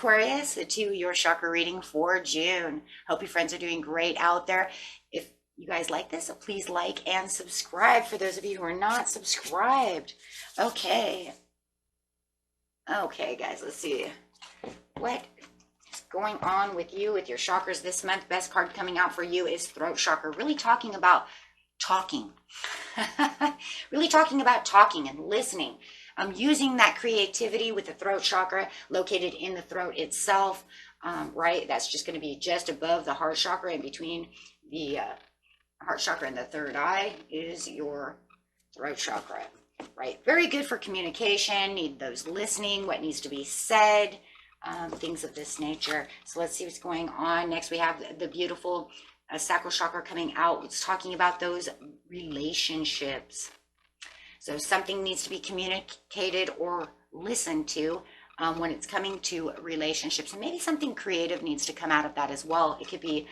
Aquarius, to your chakra reading for June. Hope you friends are doing great out there. If you guys like this, please like and subscribe for those of you who are not subscribed. Okay. Okay, guys, let's see. What is going on with you, with your chakras this month? Best card coming out for you is Throat Chakra. Really talking about talking. Really talking about talking and listening. Using that creativity with the throat chakra located in the throat itself, right? That's just going to be just above the heart chakra, in between the heart chakra and the third eye is your throat chakra, right? Very good for communication, need those listening, what needs to be said, things of this nature. So let's see what's going on. Next, we have the beautiful sacral chakra coming out. It's talking about those relationships. So something needs to be communicated or listened to when it's coming to relationships. And maybe something creative needs to come out of that as well. It could be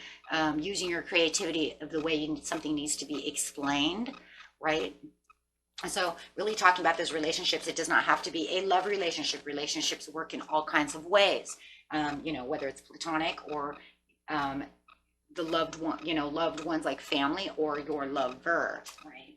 using your creativity of the way something needs to be explained, right? So really talking about those relationships. It does not have to be a love relationship. Relationships work in all kinds of ways, you know, whether it's platonic or the loved one, you know, loved ones like family or your lover, right?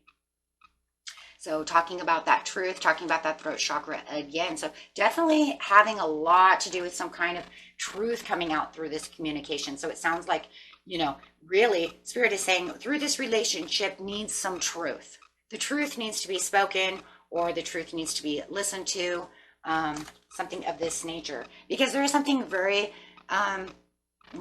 So talking about that truth, talking about that throat chakra again. So definitely having a lot to do with some kind of truth coming out through this communication. So it sounds like, you know, really Spirit is saying through this relationship needs some truth. The truth needs to be spoken, or the truth needs to be listened to, something of this nature. Because there is something very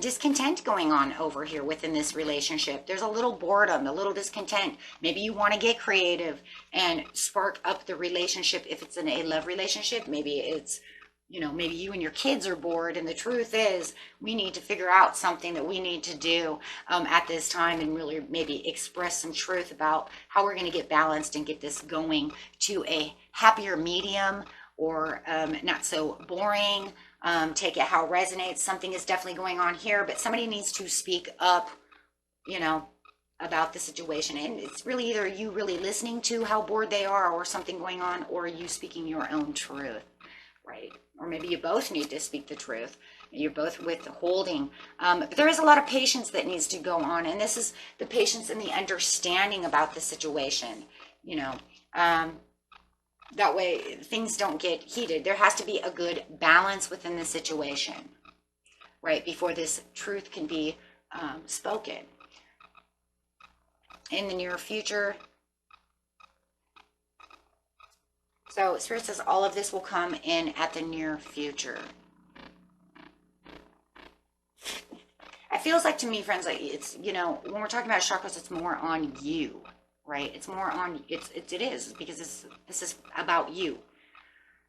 discontent going on over here within this relationship. There's a little boredom, a little discontent. Maybe you want to get creative and spark up the relationship. If it's a love relationship, maybe it's, you know, maybe you and your kids are bored, and the truth is we need to figure out something that we need to do at this time, and really maybe express some truth about how we're going to get balanced and get this going to a happier medium, or not so boring. Take it how it resonates. Something is definitely going on here, but somebody needs to speak up, you know, about the situation. And it's really either you really listening to how bored they are, or something going on, or you speaking your own truth, right? Or maybe you both need to speak the truth. You're both withholding. But there is a lot of patience that needs to go on. And this is the patience and the understanding about the situation, you know. That way things don't get heated. There has to be a good balance within the situation, right? Before this truth can be spoken. In the near future. So Spirit says all of this will come in at the near future. It feels like to me, friends, like it's, you know, when we're talking about chakras, it's more on you. Right? It's more on, it is, because this is about you.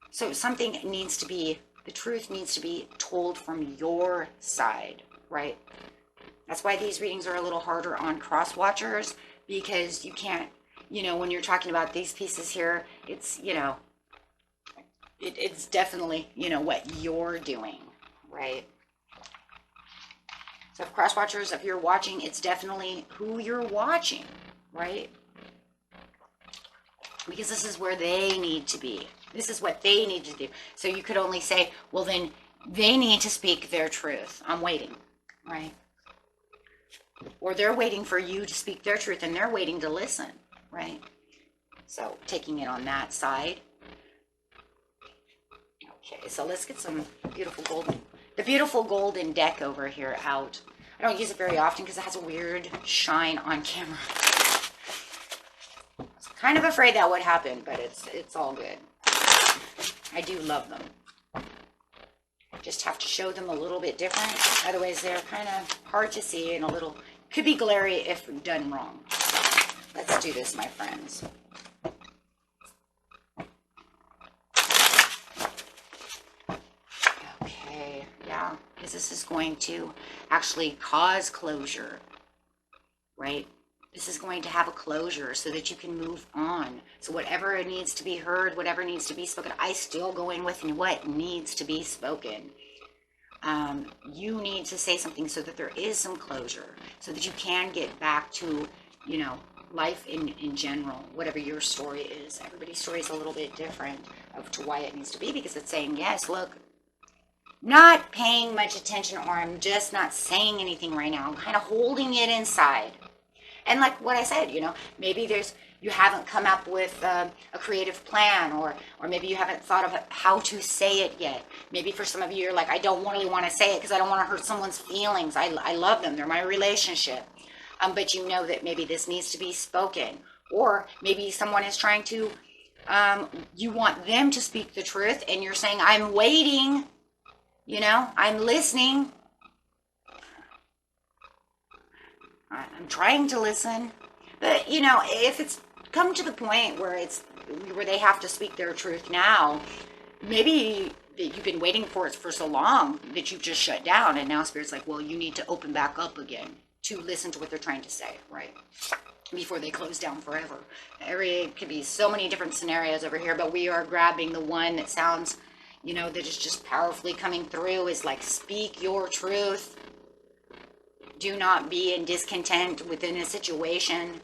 So something needs to be, the truth needs to be told from your side, right? That's why these readings are a little harder on cross watchers, because you can't, you know, when you're talking about these pieces here, it's, you know, it's definitely, you know, what you're doing, right? So if cross watchers, if you're watching, it's definitely who you're watching, right? Because this is where they need to be. This is what they need to do. So you could only say, well, then they need to speak their truth. I'm waiting, right? Or they're waiting for you to speak their truth, and they're waiting to listen, right? So taking it on that side. Okay, so let's get some the beautiful golden deck over here out. I don't use it very often because it has a weird shine on camera. Kind of afraid that would happen, but it's all good. I do love them. Just have to show them a little bit different. Otherwise, they're kind of hard to see and a little, could be glary if done wrong. Let's do this, my friends. Okay, yeah, because this is going to actually cause closure, right? This is going to have a closure so that you can move on. So whatever needs to be heard, whatever needs to be spoken, I still go in with what needs to be spoken. You need to say something so that there is some closure, so that you can get back to, you know, life in general, whatever your story is. Everybody's story is a little bit different of to why it needs to be, because it's saying, yes, look, not paying much attention, or I'm just not saying anything right now. I'm kind of holding it inside. And like what I said, maybe you haven't come up with a creative plan, or maybe you haven't thought of how to say it yet. Maybe for some of you, you're like, I don't really want to say it because I don't want to hurt someone's feelings. I love them. They're my relationship. But you know that maybe this needs to be spoken. Or maybe someone is trying to, you want them to speak the truth, and you're saying, I'm waiting, I'm listening. I'm trying to listen. But, if it's come to the point where they have to speak their truth now, maybe you've been waiting for it for so long that you've just shut down, and now Spirit's like, well, you need to open back up again to listen to what they're trying to say, right? Before they close down forever. It could be so many different scenarios over here, but we are grabbing the one that sounds, that is just powerfully coming through, is like, speak your truth. Do not be in discontent within a situation.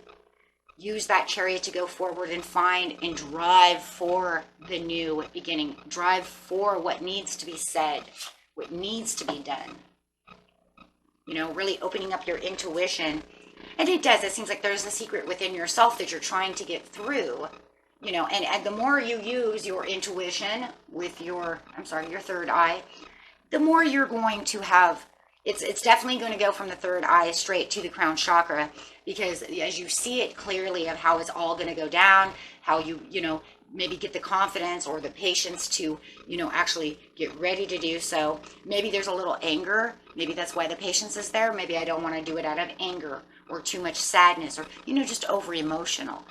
Use that chariot to go forward and find and drive for the new beginning. Drive for what needs to be said, what needs to be done. Really opening up your intuition. And it seems like there's a secret within yourself that you're trying to get through, and the more you use your intuition with your third eye, the more you're going to have, it's definitely going to go from the third eye straight to the crown chakra, because as you see it clearly of how it's all going to go down, how you maybe get the confidence or the patience to, actually get ready to do so. Maybe there's a little anger. Maybe that's why the patience is there. Maybe I don't want to do it out of anger or too much sadness, or, just over emotional.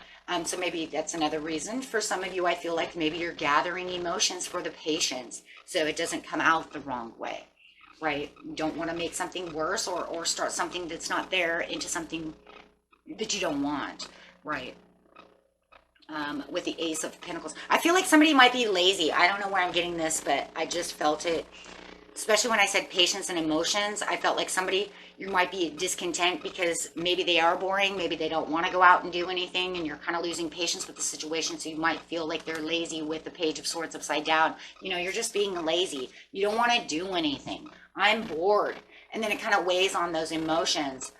So maybe that's another reason for some of you. I feel like maybe you're gathering emotions for the patience so it doesn't come out the wrong way, right? You don't want to make something worse or start something that's not there into something that you don't want, right? With the Ace of Pentacles, I feel like somebody might be lazy. I don't know where I'm getting this, but I just felt it, especially when I said patience and emotions. I felt like you might be discontent because maybe they are boring, maybe they don't want to go out and do anything, and you're kind of losing patience with the situation, so you might feel like they're lazy with the Page of Swords upside down. You're just being lazy. You don't want to do anything. I'm bored. And then it kind of weighs on those emotions.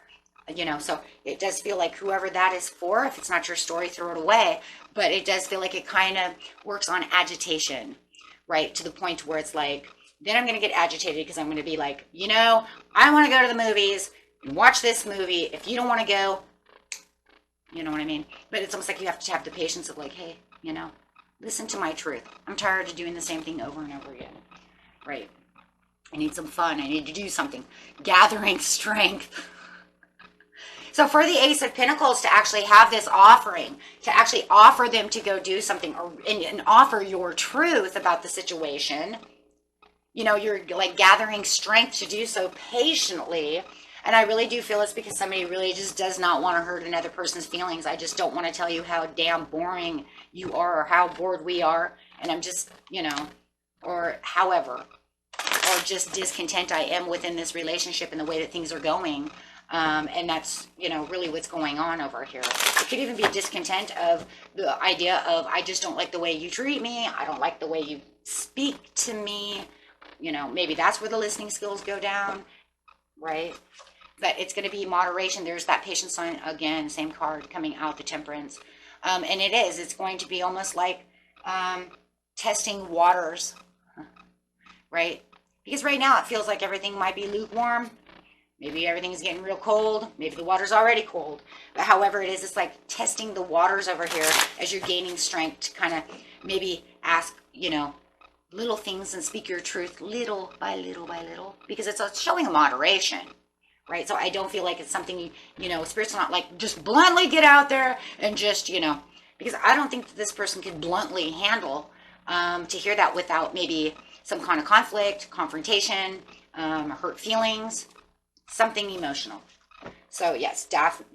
So it does feel like whoever that is for, if it's not your story, throw it away. But it does feel like it kind of works on agitation, right? To the point where it's like, then I'm going to get agitated because I'm going to be like, I want to go to the movies and watch this movie. If you don't want to go, you know what I mean? But it's almost like you have to have the patience of like, hey, listen to my truth. I'm tired of doing the same thing over and over again, right? I need some fun. I need to do something. Gathering strength. So for the Ace of Pentacles to actually have this offering, to actually offer them to go do something and offer your truth about the situation, you're like gathering strength to do so patiently. And I really do feel it's because somebody really just does not want to hurt another person's feelings. I just don't want to tell you how damn boring you are or how bored we are. And I'm just, or however, or just discontent I am within this relationship and the way that things are going. And that's, really what's going on over here. It could even be discontent of the idea of, I just don't like the way you treat me. I don't like the way you speak to me. Maybe that's where the listening skills go down, right? But it's going to be moderation. There's that patience sign again, same card coming out, the Temperance. And it's going to be almost like testing waters, right? Because right now it feels like everything might be lukewarm. Maybe everything's getting real cold. Maybe the water's already cold. But however it is, it's like testing the waters over here as you're gaining strength to kind of maybe ask, little things and speak your truth little by little by little. Because it's showing a moderation, right? So I don't feel like it's something, Spirit's not like just bluntly get out there and just, because I don't think that this person could bluntly handle to hear that without maybe some kind of conflict, confrontation, hurt feelings. Something emotional. So yes,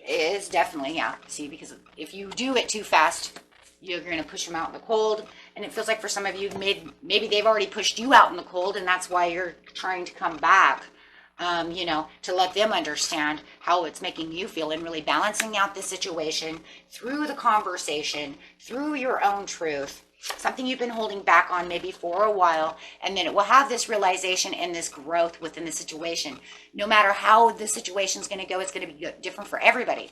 is definitely, yeah. See, because if you do it too fast, you're going to push them out in the cold. And it feels like for some of you, maybe they've already pushed you out in the cold, and that's why you're trying to come back, to let them understand how it's making you feel, and really balancing out the situation through the conversation, through your own truth, something you've been holding back on maybe for a while, and then it will have this realization and this growth within the situation. No matter how the situation is going to go, it's going to be different for everybody.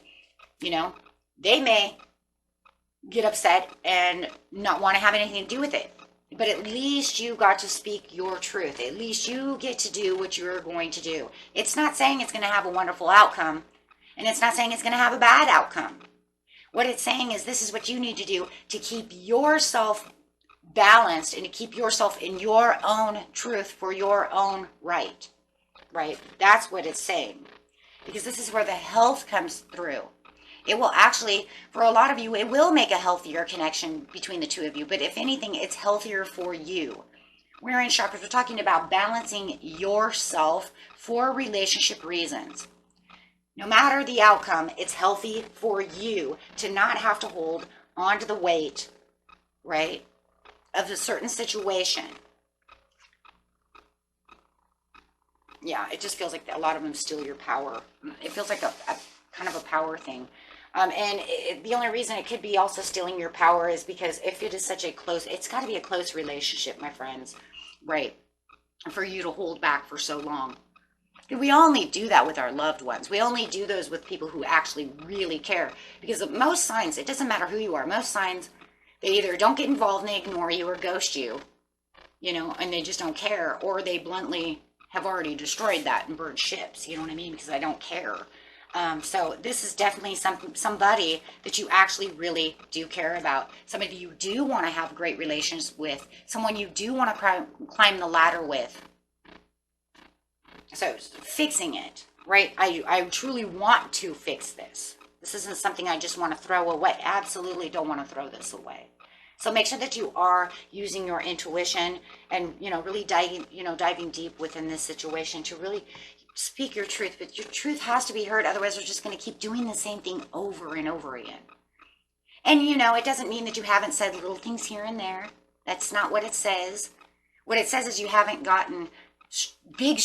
You know, they may get upset and not want to have anything to do with it, but at least you got to speak your truth. At least you get to do what you're going to do. It's not saying it's going to have a wonderful outcome, and it's not saying it's going to have a bad outcome. What it's saying is this is what you need to do to keep yourself balanced and to keep yourself in your own truth for your own right. Right? That's what it's saying. Because this is where the health comes through. It will actually, for a lot of you, it will make a healthier connection between the two of you. But if anything, it's healthier for you. We're in chakras. We're talking about balancing yourself for relationship reasons. No matter the outcome, it's healthy for you to not have to hold on to the weight, right, of a certain situation. Yeah, it just feels like a lot of them steal your power. It feels like a kind of a power thing. The only reason it could be also stealing your power is because if it is such a close, it's got to be a close relationship, my friends, right, for you to hold back for so long. We only do that with our loved ones. We only do those with people who actually really care. Because most signs, it doesn't matter who you are, most signs, they either don't get involved and they ignore you or ghost you, you know, and they just don't care, or they bluntly have already destroyed that and burned ships, you know what I mean, because I don't care. So this is definitely somebody that you actually really do care about. Somebody you do want to have great relations with. Someone you do want to climb the ladder with. So fixing it, right? I truly want to fix this. This isn't something I just want to throw away. Absolutely don't want to throw this away. So make sure that you are using your intuition and, you know, really diving deep within this situation to really speak your truth. But your truth has to be heard. Otherwise, we're just going to keep doing the same thing over and over again. And, you know, it doesn't mean that you haven't said little things here and there. That's not what it says. What it says is you haven't gotten big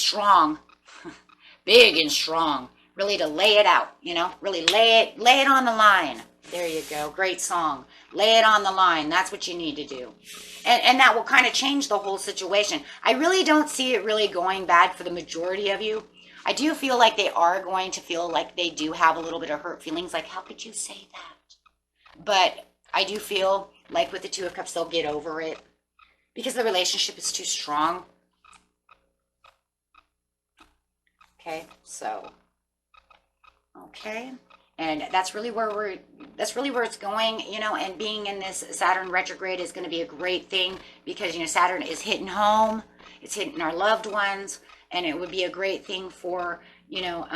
and strong, really to lay it out, you know, really lay it on the line. There you go. Great song. Lay it on the line. That's what you need to do. And that will kind of change the whole situation. I really don't see it really going bad for the majority of you. I do feel like they are going to feel like they do have a little bit of hurt feelings. Like, how could you say that? But I do feel like with the Two of Cups, they'll get over it because the relationship is too strong. Okay, so, okay, and that's really where it's going, you know, and being in this Saturn retrograde is going to be a great thing because, you know, Saturn is hitting home, it's hitting our loved ones, and it would be a great thing for, you know,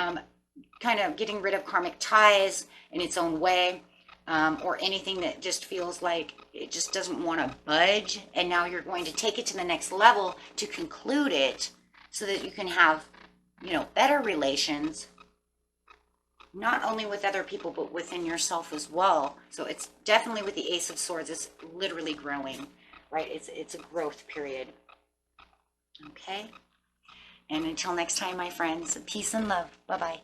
kind of getting rid of karmic ties in its own way, or anything that just feels like it just doesn't want to budge, and now you're going to take it to the next level to conclude it so that you can have, you know, better relations, not only with other people, but within yourself as well. So it's definitely with the Ace of Swords, it's literally growing, right? It's a growth period. Okay. And until next time, my friends, peace and love. Bye-bye.